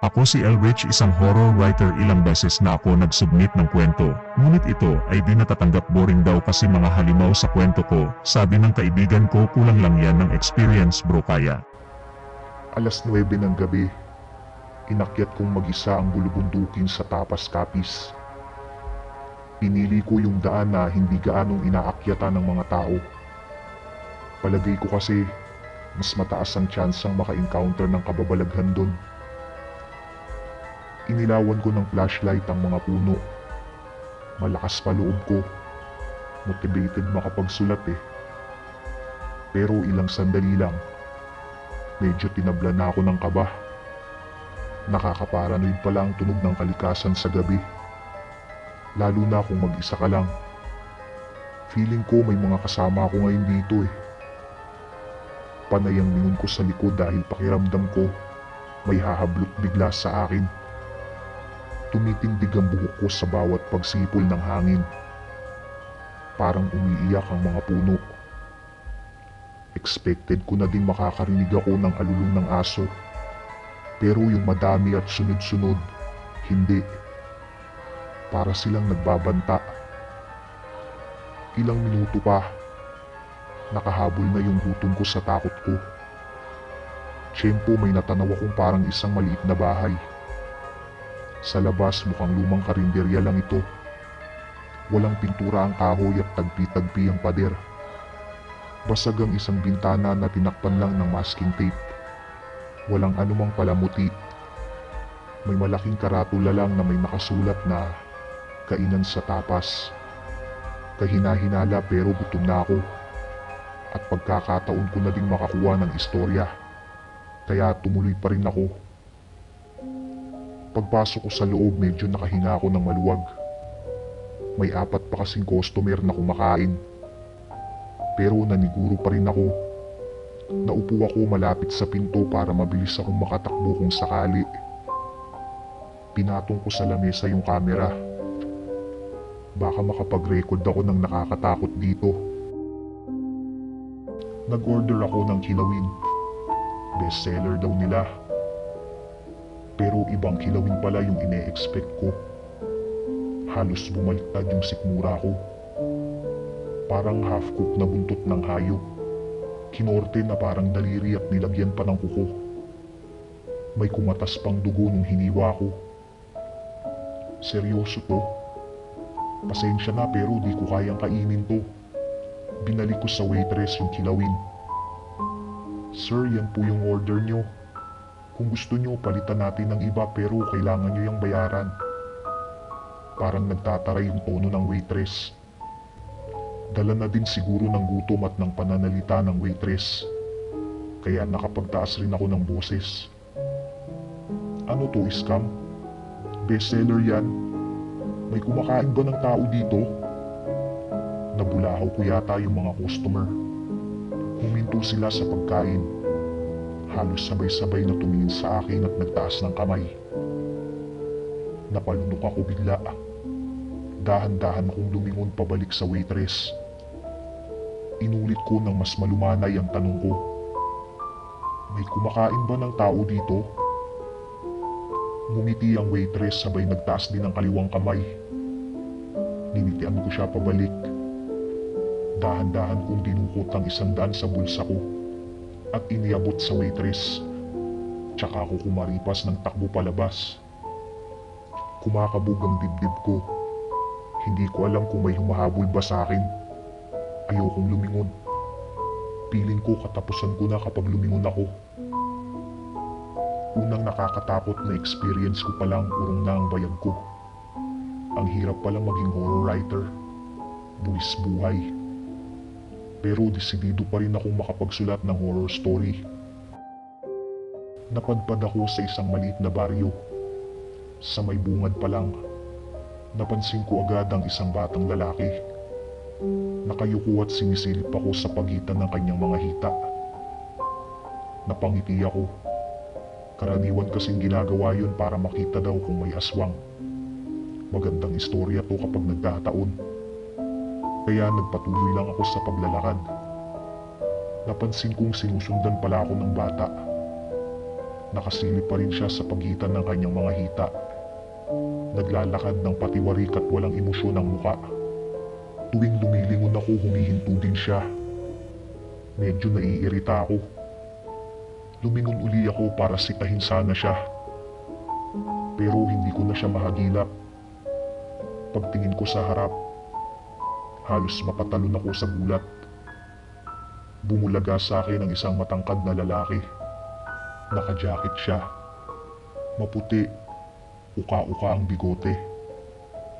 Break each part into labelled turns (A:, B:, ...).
A: Ako si Elrich, isang horror writer. Ilang beses na ako nag-submit ng kwento, ngunit ito ay di natatanggap. Boring daw kasi mga halimaw sa kwento ko. Sabi ng kaibigan ko, kulang lang yan ng experience bro. Kaya
B: Alas 9 ng gabi, inakyat kong mag-isa ang bulubundukin sa Tapas Capiz. Pinili ko yung daan na hindi gaanong inaakyatan ng mga tao. Palagay ko kasi mas mataas ang tsansang maka-encounter ng kababalaghan doon. Inilawan ko ng flashlight ang mga puno. Malakas pa loob ko. Motivated makapagsulat eh. Pero ilang sandali lang, medyo tinabla na ako ng kaba. Nakakaparanoid pala ang tunog ng kalikasan sa gabi. Lalo na kung mag-isa ka lang. Feeling ko may mga kasama ako ngayon dito eh. Panay ang lingon ko sa likod dahil pakiramdam ko may hahablot bigla sa akin. Tumitindig ang buhok ko sa bawat pagsipol ng hangin. Parang umiiyak ang mga puno. Expected ko na din makakarinig ako ng alulong ng aso. Pero yung madami at sunod-sunod, hindi. Para silang nagbabanta. Ilang minuto pa, nakahabol na yung gutom ko sa takot ko. Tiyempo may natanaw akong parang isang maliit na bahay. Sa labas mukhang lumang karinderya lang ito. Walang pintura ang kahoy at tagpi-tagpi ang pader. Basag ang isang bintana na tinakpan lang ng masking tape. Walang anumang palamuti. May malaking karatula lang na may nakasulat na kainan sa tapas. Kahina-hinala pero gutom na ako. At pagkakataon ko na ding makakuha ng istorya. Kaya tumuloy pa rin ako. Pagpasok ko sa loob, medyo nakahinga ako ng maluwag. May 4 pa kasing customer na kumakain. Pero naniguro pa rin ako. Naupo ako malapit sa pinto para mabilis akong makatakbo kung sakali. Pinatong ko sa lamesa yung camera. Baka makapag-record ako ng nakakatakot dito. Nag-order ako ng kilawin. Bestseller daw nila. Pero ibang kilawin pala yung ine-expect ko. Halos bumaliktad yung sikmura ko. Parang half-cook na buntot ng hayop. Kinorte na parang daliri at nilagyan pa ng kuko. May kumatas pang dugo nung hiniwa ko. Seryoso to? Pasensya na pero di ko kayang kainin to. Binalik ko sa waitress yung kilawin. Sir, yan po yung order nyo. Kung gusto nyo, palitan natin ng iba pero kailangan nyo yung bayaran. Parang nagtataray yung tono ng waitress. Dala na din siguro ng gutom at ng pananalita ng waitress. Kaya nakapagtaas rin ako ng boses. Ano to, scam? Bestseller yan? May kumakain ba ng tao dito? Nabulahaw ko yata yung mga customer. Huminto sila sa pagkain. Halos sabay-sabay na tumingin sa akin at nagtaas ng kamay. Napalunok ako bigla. Dahan-dahan akong lumingon pabalik sa waitress. Inulit ko ng mas malumanay ang tanong ko. May kumakain ba ng tao dito? Ngumiti ang waitress sabay nagtaas din ng kaliwang kamay. Ninitian ko siya pabalik. Dahan-dahan kong dinukot ang 100 sa bulsa ko at iniabot sa waitress. Tsaka ako kumaripas ng takbo palabas. Kumakabog ang dibdib ko. Hindi ko alam kung may humahabol ba sa akin. Ayokong lumingon. Piling ko katapusan ko na kapag lumingon ako. Unang nakakatakot na experience ko palang urong na ang bayag ko. Ang hirap palang maging horror writer. Buwis buhay. Pero desidido pa rin akong makapagsulat ng horror story. Napadpad ako sa isang maliit na baryo. Sa may bungad pa lang, napansin ko agad ang isang batang lalaki. Nakayuko at sinisilip ako sa pagitan ng kanyang mga hita. Napangiti ako. Karaniwan kasing ginagawa yun para makita daw kung may aswang. Magandang istorya to kapag nagkataon. Kaya nagpatuloy lang ako sa paglalakad. Napansin kong sinusundan pala ako ng bata. Nakasilip pa rin siya sa pagitan ng kanyang mga hita. Naglalakad ng patiwarik at walang emosyon ang muka. Tuwing lumilingon ako, humihinto din siya. Medyo naiirita ako. Lumingon uli ako para sitahin sana siya. Pero hindi ko na siya mahagilap. Pagtingin ko sa harap, halos mapatalon ako sa gulat. Bumulaga sa akin ang isang matangkad na lalaki. Naka-jacket siya. Maputi, uka-uka ang bigote,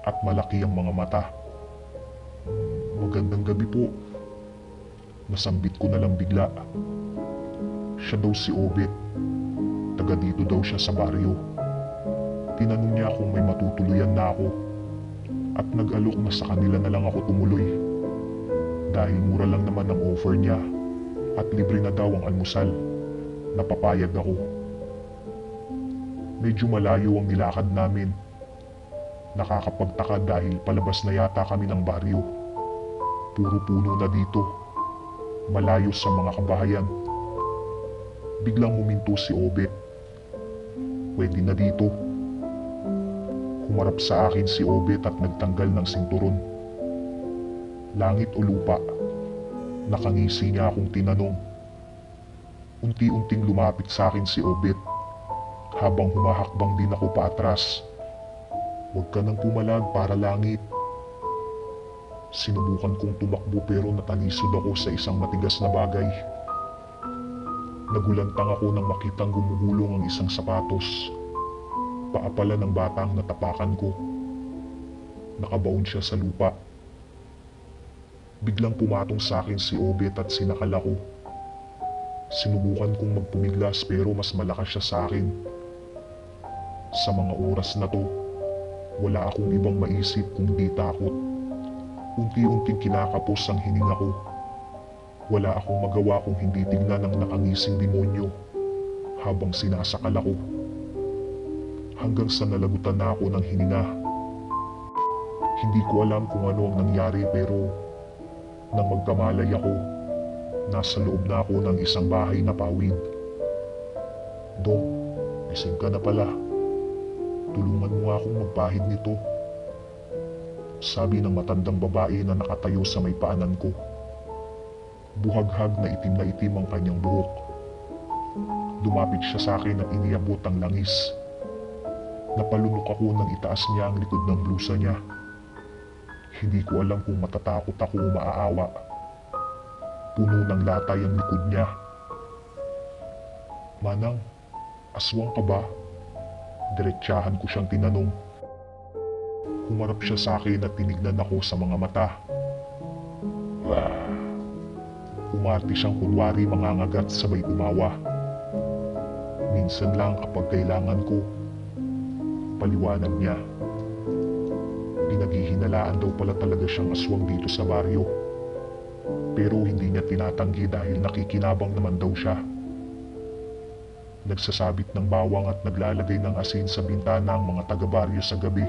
B: at malaki ang mga mata. Magandang gabi po. Nasambit ko na lang bigla. Siya daw si Obet. Taga dito daw siya sa baryo. Tinanong niya kung may matutuluyan na ako at nag-alok na sa kanila na lang ako tumuloy. Dahil mura lang naman ang offer niya at libre na daw ang almusal. Napapayag ako. Medyo malayo ang nilakad namin. Nakakapagtaka dahil palabas na yata kami ng baryo. Puro puno na dito. Malayo sa mga kabahayan. Biglang huminto si Obet. Pwede na dito. Humarap sa akin si Obet at nagtanggal ng sinturon. Langit o lupa? Nakangisi niya akong tinanong. Unti-unting lumapit sa akin si Obet habang humahakbang din ako paatras. Huwag ka nang pumalag para langit. Sinubukan kong tumakbo pero natalisod ako sa isang matigas na bagay. Nagulantang ako nang makitang gumuhulong ang isang sapatos. Paa pala ng bata ang natapakan ko. Nakabaon siya sa lupa. Biglang pumatong sa akin si Obet at sinakal ako. Sinubukan kong magpumiglas pero mas malakas siya sa akin. Sa mga oras na to, wala akong ibang maisip kundi takot. Unti-unting kinakapos ang hininga ko. Wala akong magawa kung hindi tignan ng nakangising demonyo habang sinasakal ako. Hanggang sa nalagutan na ako ng hininga. Hindi ko alam kung ano ang nangyari pero nang magkamalay ako, nasa loob na ako ng isang bahay na pawid. Dong, gising ka na pala. Tulungan mo nga akong magpahid nito. Sabi ng matandang babae na nakatayo sa may paanan ko. Buhaghag na itim ang kanyang buhok. Lumapit siya sa akin at iniabot ang langis. Napalunok ako nang itaas niya ang likod ng blusa niya. Hindi ko alam kung matatakot ako o maaawa. Puno ng latay ang likod niya. Manang, aswang ka ba? Diretsahan ko siyang tinanong. Humarap siya sa akin at tinignan ako sa mga mata. Umarte siyang kunwari mangangagat sabay umawa. Minsan lang kapag kailangan ko, paliwanag niya. Pinaghihinalaan daw pala talaga siyang aswang dito sa baryo. Pero hindi niya tinatanggi dahil nakikinabang naman daw siya. Nagsasabit ng bawang at naglalagay ng asin sa bintana ang mga taga-baryo sa gabi.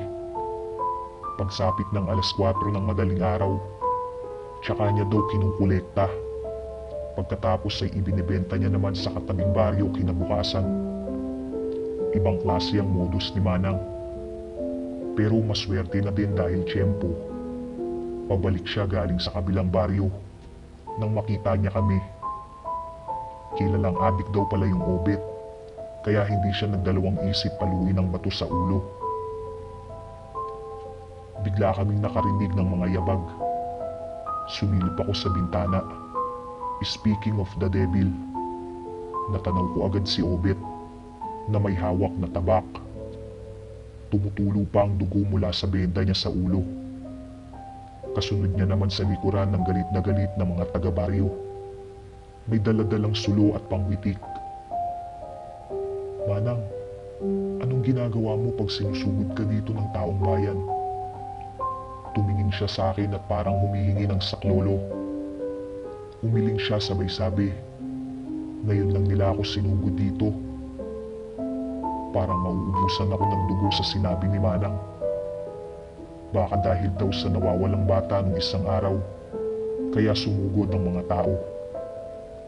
B: Pagsapit ng alas 4 ng madaling araw, tsaka niya daw kinukolekta. Pagkatapos ay ibinibenta niya naman sa katabing baryo kinabukasan. Ibang klase ang modus ni Manang. Pero maswerte na din dahil tiyempo. Pabalik siya galing sa kabilang baryo nang makita niya kami. Kilalang adik daw pala yung Obet, kaya hindi siya nagdalawang isip paluin ng bato sa ulo. Bigla kaming nakarinig ng mga yabag. Sumilip ako sa bintana. Speaking of the devil, natanaw ko agad si Obet na may hawak na tabak. Tumutulo pa ang dugo mula sa benda niya sa ulo. Kasunod niya naman sa likuran ng galit na galit na mga taga-baryo. May daladalang sulo at pangwitik. Manang, anong ginagawa mo pag sinusugod ka dito ng taong bayan? Tumingin siya sa akin at parang humihingi ng saklolo. Umiling siya sabay sabi, ngayon lang nila ako sinugod dito. Parang mauubusan ako ng dugo sa sinabi ni Manang. Baka dahil daw sa nawawalang bata ng isang araw, kaya sumugod ang mga tao.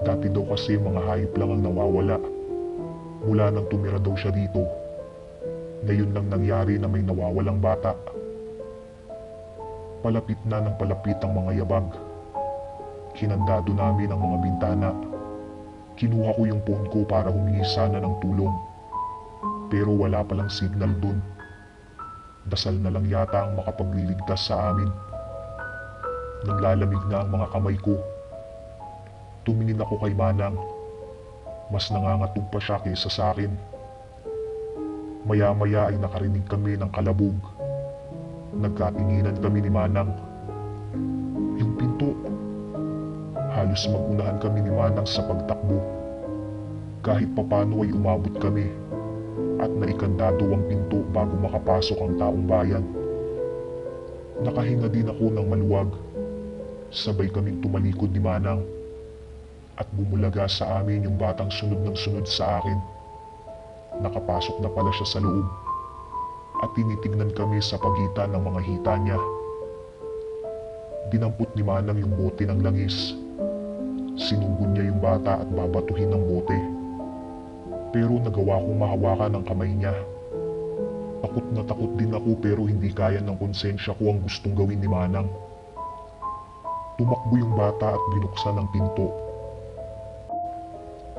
B: Dati daw kasi mga hayop lang ang nawawala. Mula nang tumira daw siya dito, ngayon lang nangyari na may nawawalang bata. Palapit na ng palapit ang mga yabag. Kinandado namin ang mga bintana. Kinuha ko yung phone ko para humingi sana ng tulong. Pero wala palang signal dun. Dasal na lang yata ang makapagliligtas sa amin. Naglalamig na ang mga kamay ko. Tumingin ako kay Manang. Mas nangangatog pa siya kaysa sa akin. Maya-maya ay nakarinig kami ng kalabog. Nagkatinginan kami ni Manang. Yung pinto. Halos magunahan kami ni Manang sa pagtakbo. Kahit papano ay umabot kami at naikandado ang pinto bago makapasok ang taong bayan. Nakahinga din ako ng maluwag. Sabay kaming tumalikod ni Manang at bumulaga sa amin yung batang sunod ng sunod sa akin. Nakapasok na pala siya sa loob at tinitignan kami sa pagitan ng mga hita niya. Dinampot ni Manang yung bote ng langis. Sinugod niya yung bata at babatuhin ng bote. Pero nagawa kong mahawakan ang kamay niya. Takot na takot din ako pero hindi kaya ng konsensya ko ang gustong gawin ni Manang. Tumakbo yung bata at binuksan ang pinto.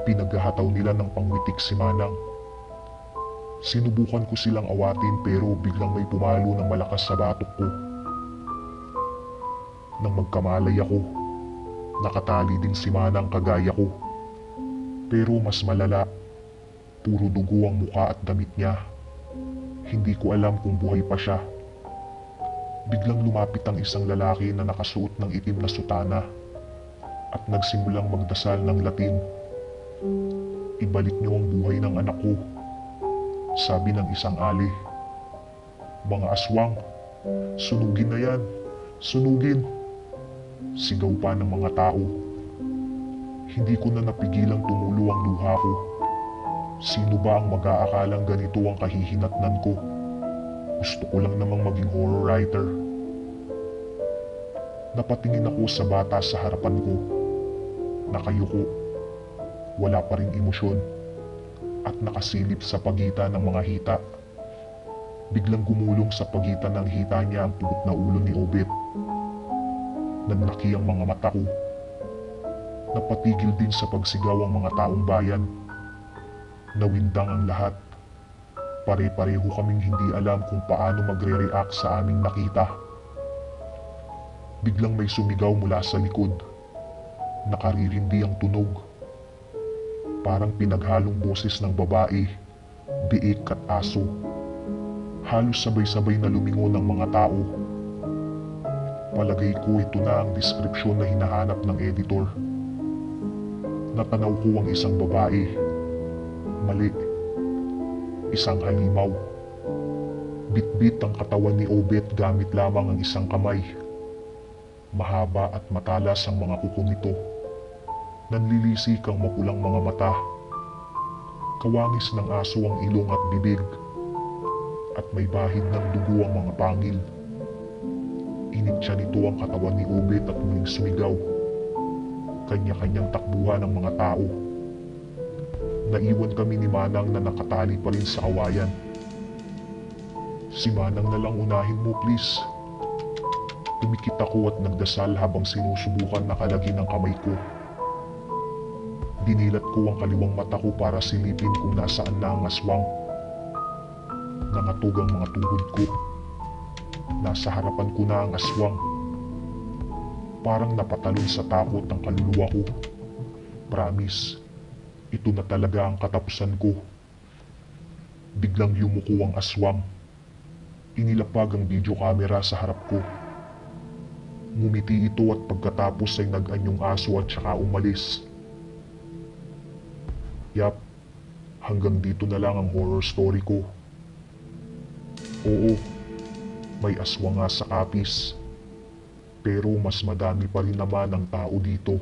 B: Pinaghahataw nila ng pangwitik si Manang. Sinubukan ko silang awatin pero biglang may pumalo ng malakas sa batok ko. Nang magkamalay ako, nakatali din si Manang kagaya ko. Pero mas malala, puro dugo ang muka at damit niya. Hindi ko alam kung buhay pa siya. Biglang lumapit ang isang lalaki na nakasuot ng itim na sutana at nagsimulang magdasal ng Latin. Ibalik niyo ang buhay ng anak ko, sabi ng isang ali. Mga aswang, sunugin na yan, sunugin. Sigaw pa ng mga tao. Hindi ko na napigilang tumulo ang luha ko. Sino ba ang mag-aakalang ganito ang kahihinatnan ko? Gusto ko lang namang maging horror writer. Napatingin ako sa bata sa harapan ko. Nakayuko. Wala pa ring emosyon. At nakasilip sa pagitan ng mga hita. Biglang gumulong sa pagitan ng hita niya ang pugot na ulo ni Obet. Nagnaki ang mga mata ko. Napatigil din sa pagsigaw ang mga taong bayan. Nawindang ang lahat. Pare-pareho kaming hindi alam kung paano magre-react sa aming nakita. Biglang may sumigaw mula sa likod. Nakaririndi ang tunog. Parang pinaghalong boses ng babae, biik at aso. Halos sabay-sabay na lumingon ang mga tao. Palagay ko ito na ang deskripsyon na hinahanap ng editor. Natanaw ko ang isang babae. Mali. Isang halimaw. Bitbit ang katawan ni Obet gamit lamang ang isang kamay. Mahaba at matalas ang mga kuko nito. Nanlilisik ang mapulang mga mata. Kawangis ng aso ang ilong at bibig. At may bahid ng dugo ang mga pangil. Initsa nito ang katawan ni Obet at muling sumigaw. Kanya-kanyang takbuhan ng mga tao. Naiwan kami ni Manang na nakatali pa rin sa kawayan. Si Manang na lang unahin mo please. Tumikit ako at nagdasal habang sinusubukan na kalagin ang kamay ko. Dinilat ko ang kaliwang mata ko para silipin kung nasaan na ang aswang. Nangatog ang mga tuhod ko. Nasa harapan ko na ang aswang. Parang napatalon sa takot ang kaluluwa ko. Promise, ito na talaga ang katapusan ko. Biglang yumuko ang aswang. Inilapag ang video camera sa harap ko. Ngumiti ito at pagkatapos ay nag-anyong aso at saka umalis. Yap, hanggang dito na lang ang horror story ko. Oo, may aswang nga sa kapis. Pero mas madami pa rin naman ang tao dito.